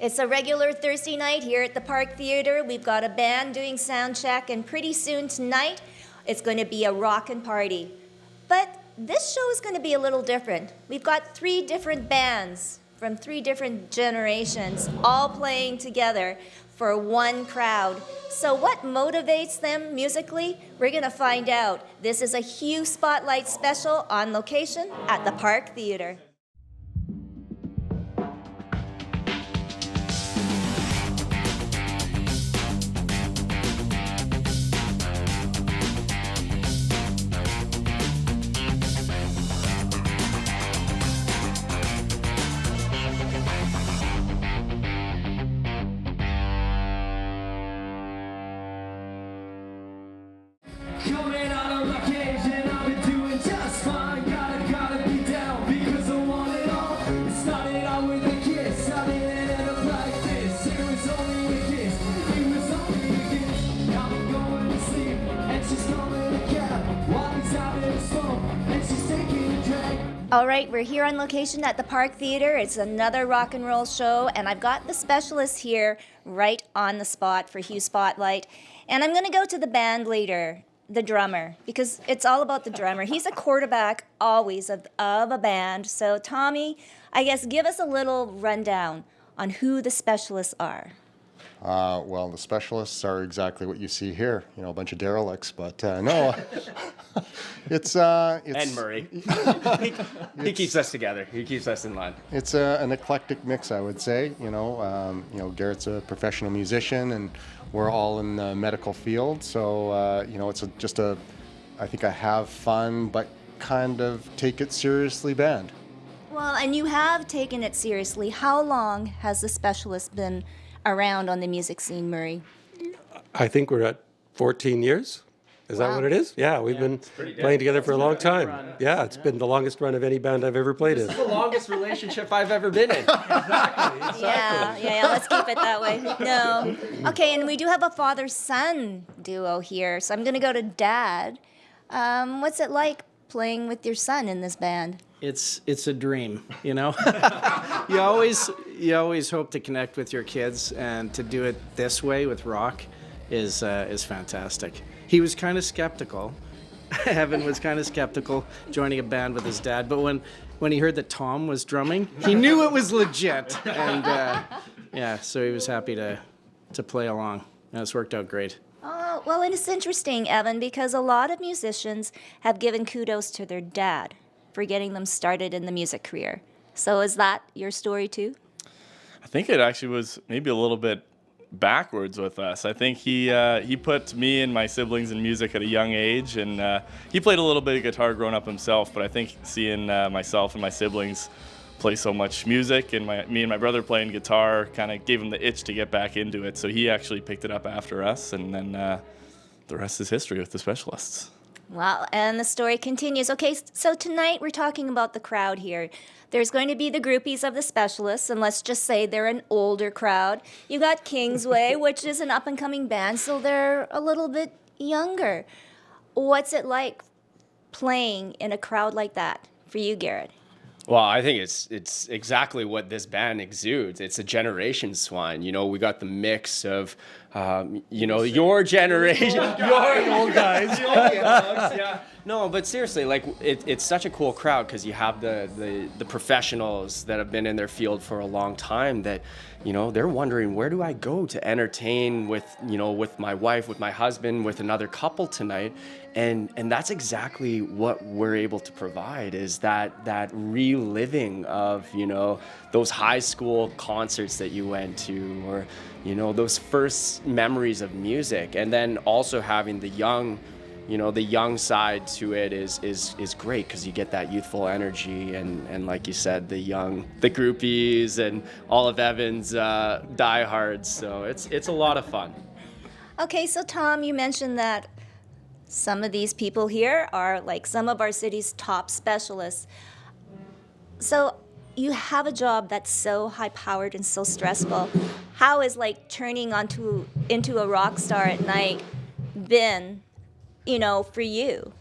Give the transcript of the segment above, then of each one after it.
It's a regular Thursday night here at the Park Theatre. We've got a band doing sound check, and pretty soon tonight, it's going to be a rockin' party. But this show is going to be a little different. We've got 3 different bands from 3 different generations, all playing together for one crowd. So what motivates them musically? We're going to find out. This is a Hue Spotlight special on location at the Park Theatre. All right, we're here on location at the Park Theatre. It's another rock and roll show, and I've got the specialist here right on the spot for Hue Spotlight. And I'm going to go to the band leader, the drummer, because it's all about the drummer. He's a quarterback always of a band. So Tommy, I guess give us a little rundown on who the specialists are. Well, the specialists are exactly what you see here, a bunch of derelicts, but no, it's and Murray. he keeps us together. He keeps us in line. It's an eclectic mix, I would say. Garrett's a professional musician, and we're all in the medical field. So, it's I think a have fun, but kind of take it seriously band. Well, and you have taken it seriously. How long has the specialist been around on the music scene, Murray? I think we're at 14 years. Is that what it is? Yeah, we've been playing together for a long time. Yeah, it's been the longest run of any band I've ever played in. This is the longest relationship I've ever been in. Exactly. Yeah, let's keep it that way. No. Okay, and we do have a father-son duo here, so I'm going to go to Dad. What's it like playing with your son in this band? It's a dream, you always hope to connect with your kids, and to do it this way with rock is fantastic. He was kind of skeptical. Evan was kind of skeptical joining a band with his dad, but when he heard that Tom was drumming, he knew it was legit, and so he was happy to play along, and it's worked out great. Oh, well, and it's interesting, Evan, because a lot of musicians have given kudos to their dad for getting them started in the music career. So is that your story too? I think it actually was maybe a little bit backwards with us. I think he put me and my siblings in music at a young age, and he played a little bit of guitar growing up himself, but I think seeing myself and my siblings play so much music, and me and my brother playing guitar kind of gave him the itch to get back into it. So he actually picked it up after us, and then the rest is history with the specialists. Wow, and the story continues. Okay, so tonight we're talking about the crowd here. There's going to be the groupies of the specialists, and let's just say they're an older crowd. You got Kingsway, which is an up-and-coming band, so they're a little bit younger. What's it like playing in a crowd like that for you, Garrett? Well, I think it's exactly what this band exudes. It's a generation swine. We got the mix of, your generation, your old guys. Yeah. No, but seriously, it's such a cool crowd because you have the professionals that have been in their field for a long time that, they're wondering, where do I go to entertain with my wife, with my husband, with another couple tonight? And that's exactly what we're able to provide, is that reliving of, those high school concerts that you went to, or, those first memories of music. And then also having the young side to it is great, because you get that youthful energy, and like you said, the groupies and all of Evan's diehards. So it's a lot of fun. Okay, so Tom, you mentioned that some of these people here are like some of our city's top specialists. So you have a job that's so high-powered and so stressful. How is turning into a rock star at night been, for you?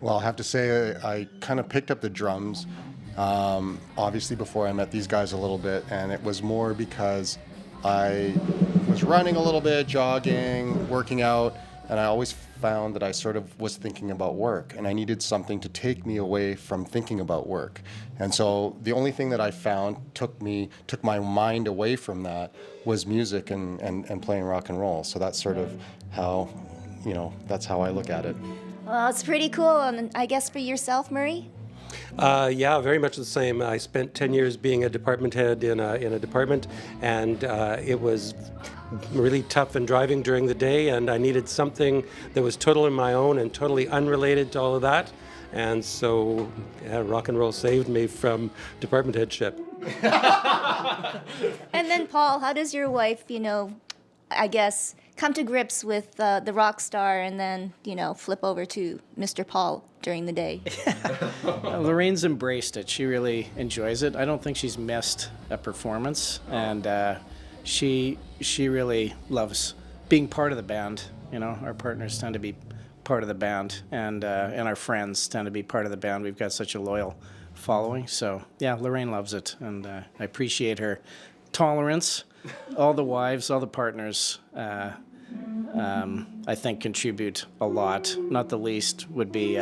Well, I have to say I kind of picked up the drums Obviously, before I met these guys a little bit, and it was more because I was running a little bit, jogging, working out, and I always found that I sort of was thinking about work, and I needed something to take me away from thinking about work. And so the only thing that I found took my mind away from that was music and playing rock and roll. So that's sort of how, that's how I look at it. Well, it's pretty cool. And I guess for yourself, Murray? Yeah, very much the same. I spent 10 years being a department head in a department, and it was really tough and driving during the day, and I needed something that was totally my own and totally unrelated to all of that. And so rock and roll saved me from department headship. And then, Paul, how does your wife, I guess, come to grips with the rock star and then, flip over to Mr. Paul during the day? Lorraine's embraced it. She really enjoys it. I don't think she's missed a performance, and she really loves being part of the band. Our partners tend to be part of the band, and our friends tend to be part of the band. We've got such a loyal following. So, yeah, Lorraine loves it, and I appreciate her tolerance. All the wives, all the partners, I think contribute a lot. Not the least would be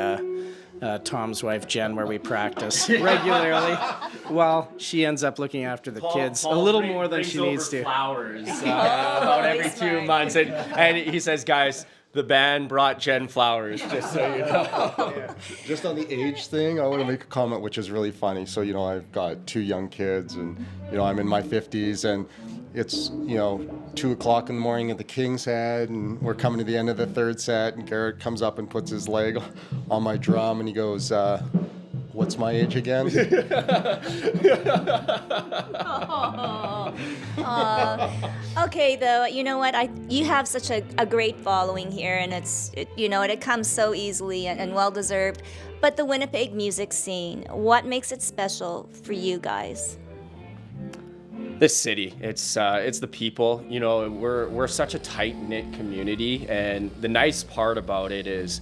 Tom's wife, Jen, where we practice regularly. Well, she ends up looking after the kids a little more than she needs to. Flowers about every 2 months, and he says, guys, the band brought Jen flowers, just so you know. Just on the age thing, I want to make a comment which is really funny. So, I've got 2 young kids, and, I'm in my 50s, and it's, 2 o'clock in the morning at the King's Head, and we're coming to the end of the 3rd set, and Garrett comes up and puts his leg on my drum, and he goes, what's my age again? Okay, though, you know what? You have such a great following here, and it comes so easily and well-deserved. But the Winnipeg music scene, what makes it special for you guys? This city, it's the people. We're such a tight-knit community, and the nice part about it is,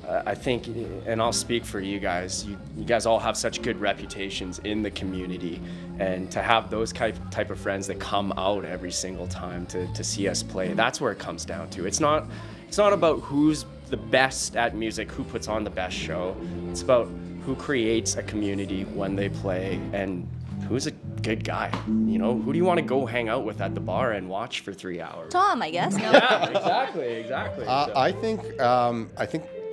I think, and I'll speak for you guys, you guys all have such good reputations in the community, and to have those type of friends that come out every single time to see us play, that's where it comes down to. It's not about who's the best at music, who puts on the best show. It's about who creates a community when they play, and who's a good guy. Who do you want to go hang out with at the bar and watch for 3 hours? Tom, I guess. No? Yeah, exactly. I think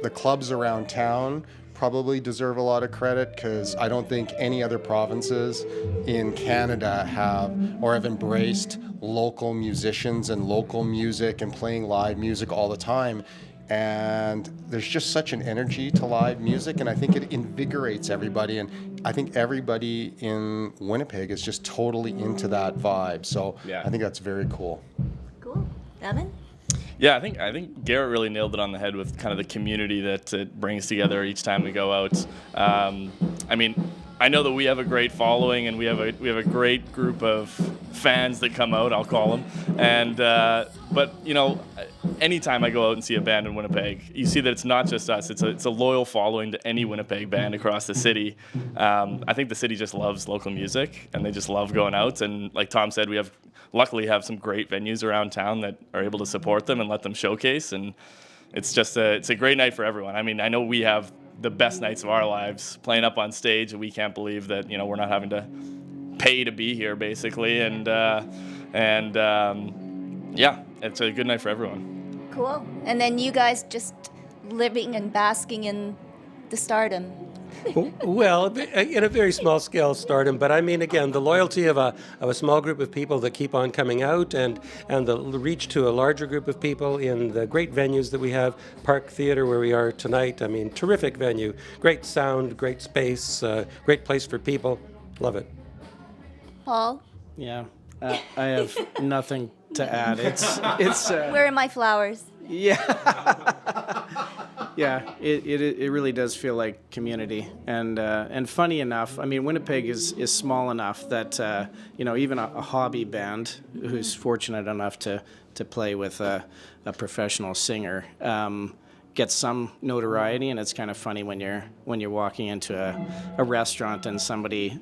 the clubs around town probably deserve a lot of credit, because I don't think any other provinces in Canada have embraced local musicians and local music and playing live music all the time. And there's just such an energy to live music, and I think it invigorates everybody. And I think everybody in Winnipeg is just totally into that vibe. So yeah. I think that's very cool. Cool. Evan? Yeah, I think Garrett really nailed it on the head with kind of the community that it brings together each time we go out. I know that we have a great following, and we have a great group of fans that come out, I'll call them. And but anytime I go out and see a band in Winnipeg, you see that it's not just us. It's a loyal following to any Winnipeg band across the city. I think the city just loves local music, and they just love going out. And like Tom said, we luckily have some great venues around town that are able to support them and let them showcase. And it's a great night for everyone. I know we have the best nights of our lives playing up on stage, and we can't believe that we're not having to pay to be here, basically. And yeah, it's a good night for everyone. Cool. And then you guys just living and basking in the stardom. Well, in a very small scale stardom, but again, the loyalty of a small group of people that keep on coming out, and the reach to a larger group of people in the great venues that we have. Park Theatre, where we are tonight, terrific venue, great sound, great space, great place for people. Love it. Paul? Yeah, I have nothing to add. It's Where are my flowers? Yeah, it really does feel like community, and funny enough, Winnipeg is small enough that even a hobby band who's fortunate enough to play with a professional singer get some notoriety, and it's kind of funny when you're walking into a restaurant and somebody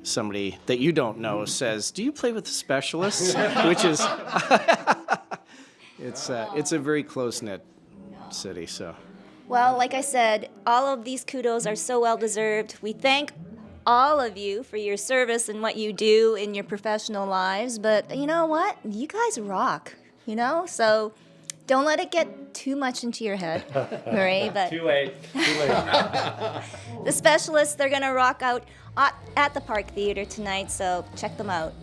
that you don't know says, "Do you play with the Specialists?" Which is it's a very close-knit city. So Well, like I said, all of these kudos are so well deserved. We thank all of you for your service and what you do in your professional lives, but you know what? You guys rock, So don't let it get too much into your head, Murray. But Too late. the Specialists, they're going to rock out at the Park Theater tonight, so check them out.